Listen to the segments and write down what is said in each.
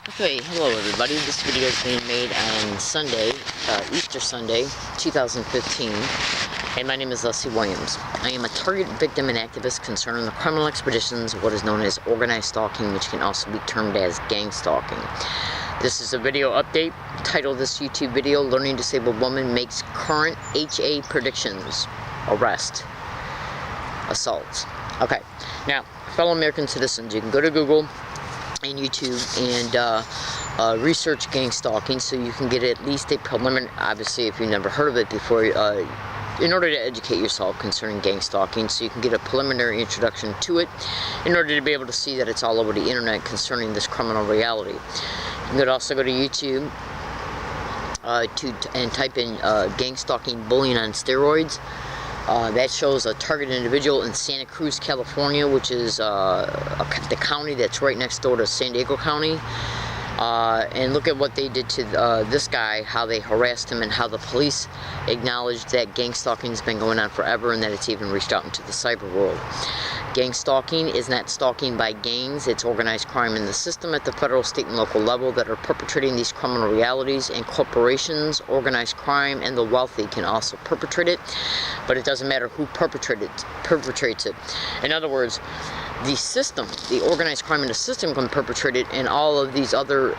Okay, hello everybody. This video is being made on Sunday, Easter Sunday, 2015, and my name is Leslie Williams. I am a target victim and activist concerning the criminal expeditions of what is known as organized stalking, which can also be termed as gang stalking. This is a video update. Title of this YouTube video, Learning Disabled Woman Makes Current HA Predictions. Arrest. Assaults. Okay, now, fellow American citizens, you can go to Google and YouTube and research gang stalking, so you can get at least a preliminary, obviously if you've never heard of it before, in order to educate yourself concerning gang stalking, so you can get a preliminary introduction to it in order to be able to see that it's all over the internet concerning this criminal reality. You can also go to YouTube and type in gang stalking bullying on steroids. That shows a targeted individual in Santa Cruz, California, which is the county that's right next door to San Diego County. And look at what they did to this guy, how they harassed him, and how the police acknowledged that gang stalking has been going on forever and that it's even reached out into the cyber world. Gang stalking is not stalking by gangs, it's organized crime in the system at the federal, state, and local level that are perpetrating these criminal realities, and corporations, organized crime, and the wealthy can also perpetrate it, but it doesn't matter who perpetrates it. In other words, the system, the organized crime in the system can perpetrate it, and all of these other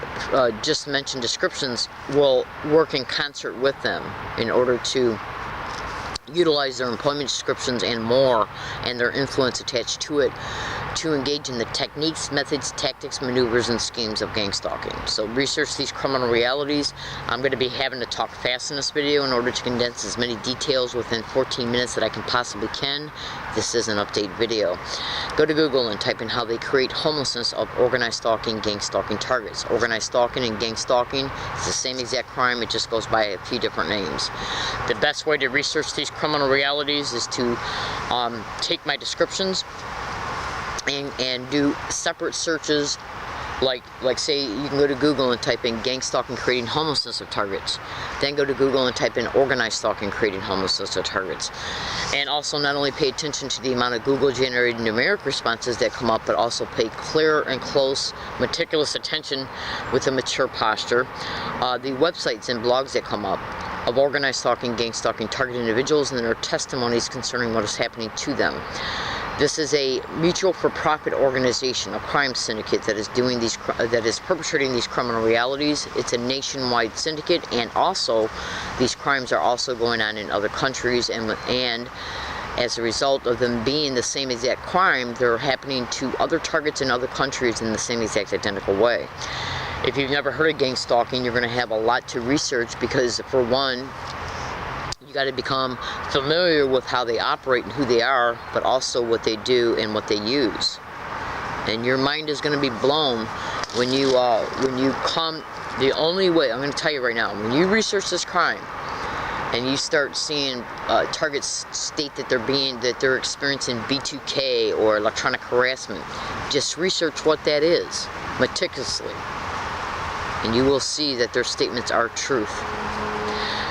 just mentioned descriptions will work in concert with them in order to utilize their employment descriptions and more, and their influence attached to it, to engage in the techniques, methods, tactics, maneuvers, and schemes of gang stalking. So research these criminal realities. I'm going to be having to talk fast in this video in order to condense as many details within 14 minutes that I can possibly can. This is an update video. Go to Google and type in how they create homelessness of organized stalking, gang stalking targets. Organized stalking and gang stalking is the same exact crime, it just goes by a few different names. The best way to research these criminal realities is to take my descriptions and do separate searches, like say you can go to Google and type in gang stalking creating homelessness of targets, then go to Google and type in organized stalking creating homelessness of targets, and also not only pay attention to the amount of Google generated numeric responses that come up, but also pay clear and close, meticulous attention with a mature posture, the websites and blogs that come up of organized stalking, gang stalking, targeted individuals, and their testimonies concerning what is happening to them. This is a mutual for-profit organization, a crime syndicate that is doing these, that is perpetrating these criminal realities. It's a nationwide syndicate, and also these crimes are also going on in other countries, and as a result of them being the same exact crime, they're happening to other targets in other countries in the same exact identical way. If you've never heard of gang stalking, you're going to have a lot to research, because for one, you got to become familiar with how they operate and who they are, but also what they do and what they use. And your mind is going to be blown when you come. The only way, I'm going to tell you right now, when you research this crime and you start seeing targets state that they're experiencing B2K or electronic harassment, just research what that is meticulously, and you will see that their statements are truth.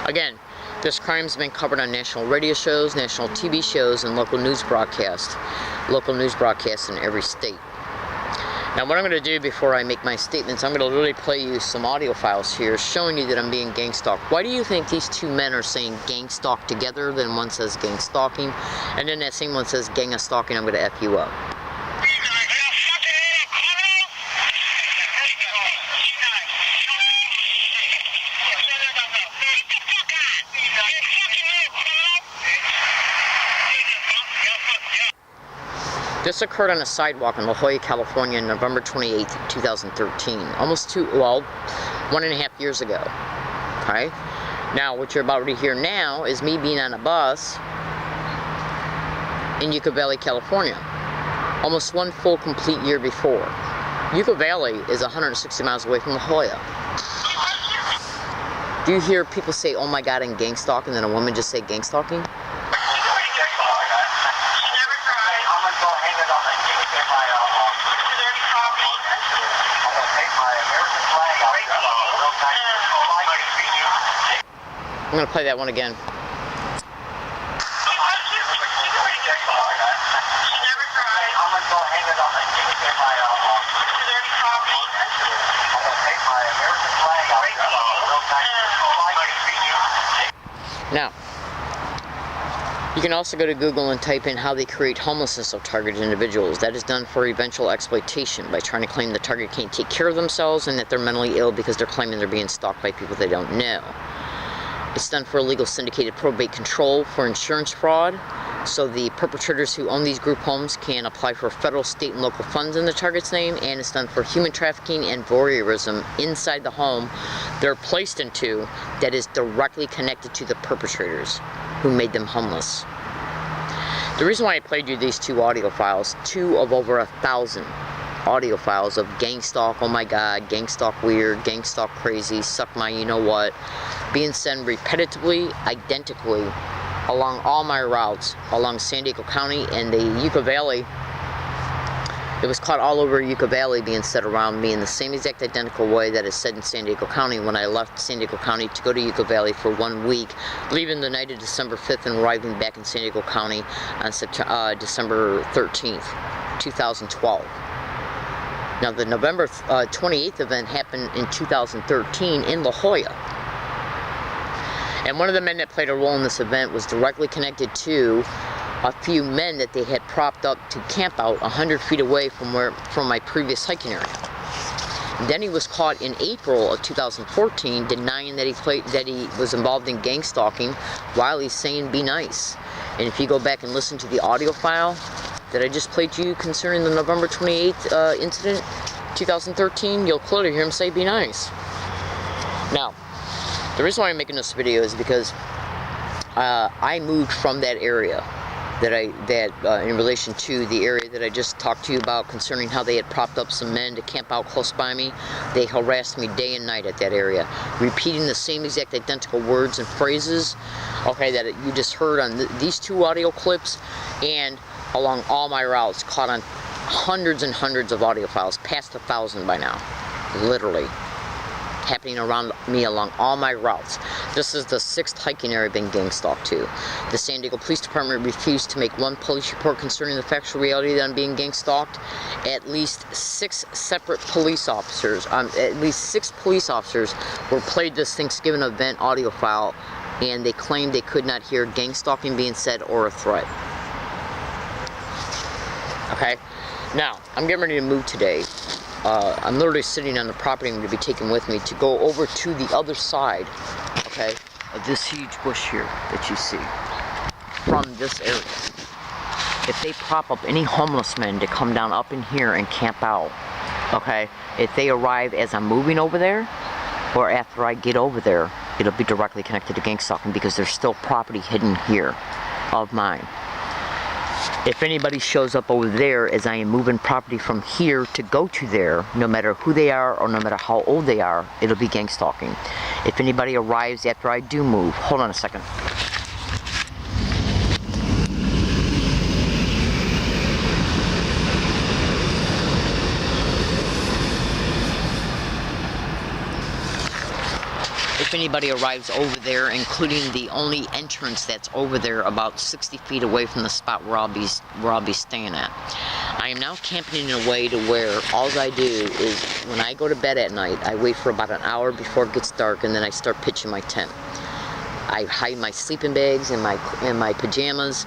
Again, this crime has been covered on national radio shows, national TV shows, and local news broadcasts in every state. Now what I'm going to do before I make my statements, I'm going to literally play you some audio files here showing you that I'm being gang stalked. Why do you think these two men are saying gang stalk together, then one says gang stalking, and then that same one says gang stalking? I'm going to F you up. This occurred on a sidewalk in La Jolla, California on November 28, 2013. Almost 1.5 years ago. Okay? Now, what you're about to hear now is me being on a bus in Yucca Valley, California. Almost one full complete year before. Yucca Valley is 160 miles away from La Jolla. Do you hear people say, oh my God, and gang stalk, and then a woman just say gang stalking? I'm going to play that one again. can also go to Google and type in how they create homelessness of targeted individuals. That is done for eventual exploitation by trying to claim the target can't take care of themselves and that they're mentally ill because they're claiming they're being stalked by people they don't know. It's done for illegal syndicated probate control for insurance fraud. So the perpetrators who own these group homes can apply for federal, state, and local funds in the target's name, and it's done for human trafficking and voyeurism inside the home they're placed into that is directly connected to the perpetrators who made them homeless. The reason why I played you these 2 audio files, 2 of over 1,000 audio files of gang stalk, oh my god, gang stalk weird, gang stalk crazy, suck my you know what, being sent repetitively, identically, along all my routes along San Diego County and the Yucca Valley. It was caught all over Yucca Valley being said around me in the same exact identical way that is said in San Diego County when I left San Diego County to go to Yucca Valley for 1 week, leaving the night of December 5th and arriving back in San Diego County on December 13th, 2012. Now the November 28th event happened in 2013 in La Jolla. And one of the men that played a role in this event was directly connected to a few men that they had propped up to camp out 100 feet away from my previous hiking area. And then he was caught in April of 2014 denying that he was involved in gang stalking while he's saying be nice. And if you go back and listen to the audio file that I just played you concerning the November 28th incident, 2013, you'll clearly hear him say be nice. Now, the reason why I'm making this video is because I moved from that area in relation to the area that I just talked to you about concerning how they had propped up some men to camp out close by me. They harassed me day and night at that area, repeating the same exact identical words and phrases, okay, that you just heard on these 2 audio clips and along all my routes, caught on hundreds and hundreds of audio files, past 1,000 by now, literally. Happening around me along all my routes. This is the 6th hiking area I've been gang stalked to. The San Diego Police Department refused to make 1 police report concerning the factual reality that I'm being gang stalked. At least 6 separate police officers, were played this Thanksgiving event audio file, and they claimed they could not hear gang stalking being said or a threat. Okay, now I'm getting ready to move today. I'm literally sitting on the property I'm going to be taking with me to go over to the other side, okay, of this huge bush here that you see from this area. If they prop up any homeless men to come down up in here and camp out, okay, if they arrive as I'm moving over there or after I get over there, it'll be directly connected to gang stalking because there's still property hidden here of mine. If anybody shows up over there as I am moving property from here to go to there, no matter who they are or no matter how old they are, it'll be gang stalking. If anybody arrives after I do move, hold on a second. If anybody arrives over there, including the only entrance that's over there about 60 feet away from the spot where I'll be staying at. I am now camping in a way to where all I do is when I go to bed at night, I wait for about an hour before it gets dark and then I start pitching my tent. I hide my sleeping bags and my pajamas,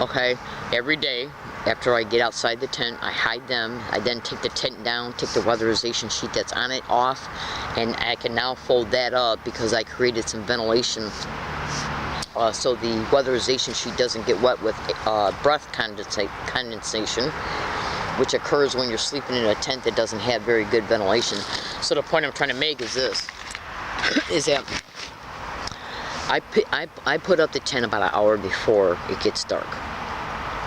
okay, every day. After I get outside the tent, I hide them. I then take the tent down, take the weatherization sheet that's on it off, and I can now fold that up because I created some ventilation so the weatherization sheet doesn't get wet with breath condensation, which occurs when you're sleeping in a tent that doesn't have very good ventilation. So the point I'm trying to make is this, is that I put up the tent about an hour before it gets dark.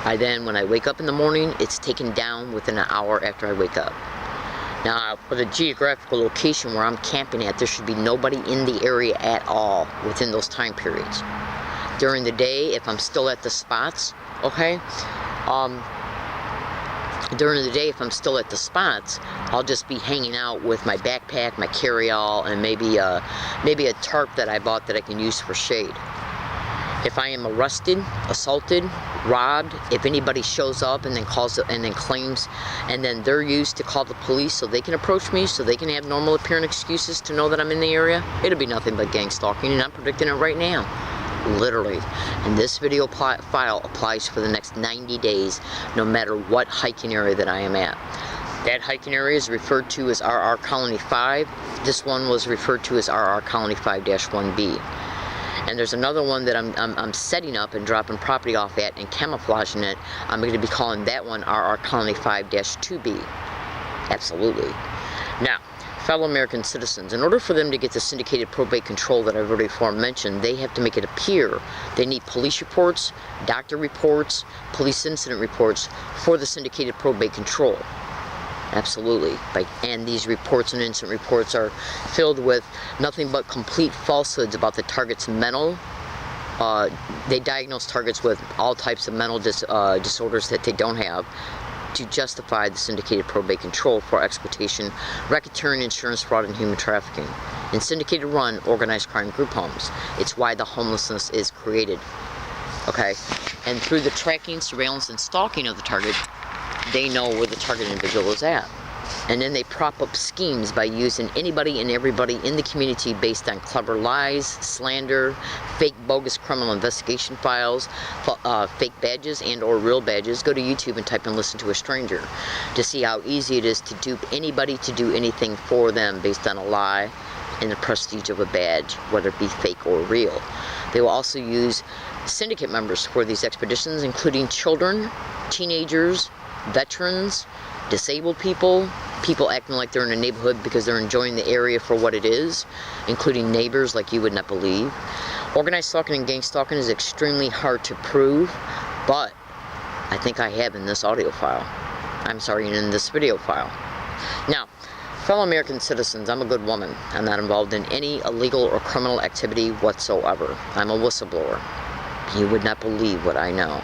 When I wake up in the morning, it's taken down within an hour after I wake up. Now, for the geographical location where I'm camping at, there should be nobody in the area at all within those time periods. During the day, if I'm still at the spots, okay, during the day, if I'm still at the spots, I'll just be hanging out with my backpack, my carry-all, and maybe a tarp that I bought that I can use for shade. If I am arrested, assaulted, robbed, if anybody shows up and then claims, and then they're used to call the police so they can approach me, so they can have normal appearing excuses to know that I'm in the area, it'll be nothing but gang stalking, and I'm predicting it right now. literally. And this video file applies for the next 90 days, no matter what hiking area that I am at. That hiking area is referred to as RR Colony 5. This one was referred to as RR Colony 5-1B. And there's another one that I'm setting up and dropping property off at and camouflaging it. I'm going to be calling that one RR Colony 5-2B. Absolutely. Now, fellow American citizens, in order for them to get the syndicated probate control that I've already mentioned, they have to make it appear. They need police reports, doctor reports, police incident reports for the syndicated probate control. Absolutely. And these reports and incident reports are filled with nothing but complete falsehoods about the target's mental. They diagnose targets with all types of mental disorders that they don't have to justify the syndicated probate control for exploitation, racketeering, insurance fraud, and human trafficking. In syndicated run, organized crime group homes. It's why the homelessness is created. Okay? And through the tracking, surveillance, and stalking of the target, they know where the target individual is at. And then they prop up schemes by using anybody and everybody in the community based on clever lies, slander, fake bogus criminal investigation files, fake badges and or real badges. Go to YouTube and type in "listen to a stranger" to see how easy it is to dupe anybody to do anything for them based on a lie and the prestige of a badge, whether it be fake or real. They will also use syndicate members for these expeditions, including children, teenagers, veterans, disabled people, people acting like they're in a neighborhood because they're enjoying the area for what it is, including neighbors like you would not believe. Organized stalking and gang stalking is extremely hard to prove, but I think I have in this audio file. I'm sorry, in this video file. Now, fellow American citizens, I'm a good woman. I'm not involved in any illegal or criminal activity whatsoever. I'm a whistleblower. You would not believe what I know.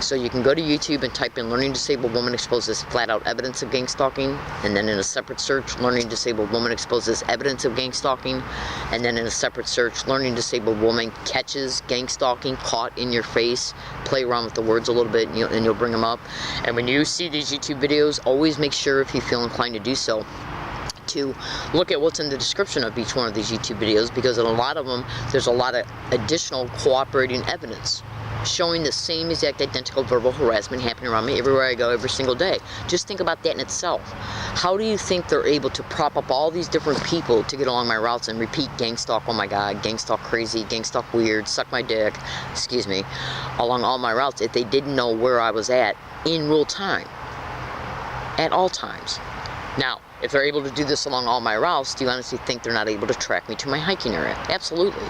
So you can go to YouTube and type in "Learning Disabled Woman Exposes Flat Out Evidence of Gang Stalking," and then in a separate search, "Learning Disabled Woman Exposes Evidence of Gang Stalking," and then in a separate search, "Learning Disabled Woman Catches Gang Stalking Caught in Your Face." Play around with the words a little bit and you'll bring them up. And when you see these YouTube videos, always make sure, if you feel inclined to do so, to look at what's in the description of each one of these YouTube videos, because in a lot of them, there's a lot of additional cooperating evidence showing the same exact identical verbal harassment happening around me everywhere I go every single day. Just think about that in itself. How do you think they're able to prop up all these different people to get along my routes and repeat "gang stalk, oh my god, gang stalk crazy, gang stalk weird, suck my dick," excuse me, along all my routes if they didn't know where I was at in real time, at all times? Now, if they're able to do this along all my routes, do you honestly think they're not able to track me to my hiking area? Absolutely.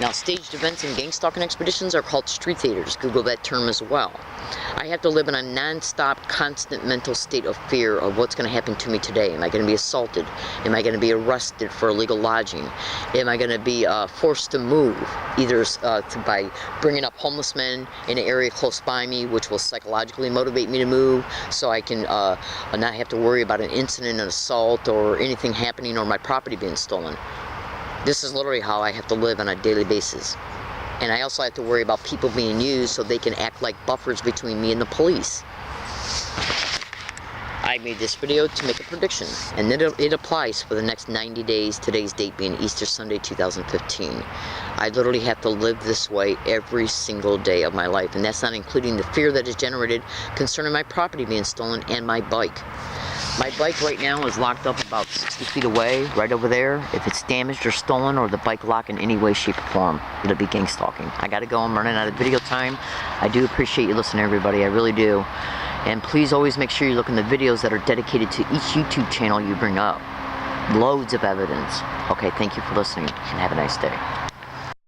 Now, staged events and gang stalking expeditions are called street theaters. Google that term as well. I have to live in a non-stop, constant mental state of fear of what's going to happen to me today. Am I going to be assaulted? Am I going to be arrested for illegal lodging? Am I going to be forced to move, either by bringing up homeless men in an area close by me, which will psychologically motivate me to move, so I can not have to worry about an incident, an assault, or anything happening, or my property being stolen. This is literally how I have to live on a daily basis. And I also have to worry about people being used so they can act like buffers between me and the police. I made this video to make a prediction, and it applies for the next 90 days, today's date being Easter Sunday 2015. I literally have to live this way every single day of my life, and that's not including the fear that is generated concerning my property being stolen and my bike. My bike right now is locked up about 60 feet away, right over there. If it's damaged or stolen, or the bike locked in any way, shape, or form, it'll be gang stalking. I gotta go, I'm running out of video time. I do appreciate you listening, everybody, I really do. And please always make sure you look in the videos that are dedicated to each YouTube channel you bring up. Loads of evidence. Okay, thank you for listening, and have a nice day.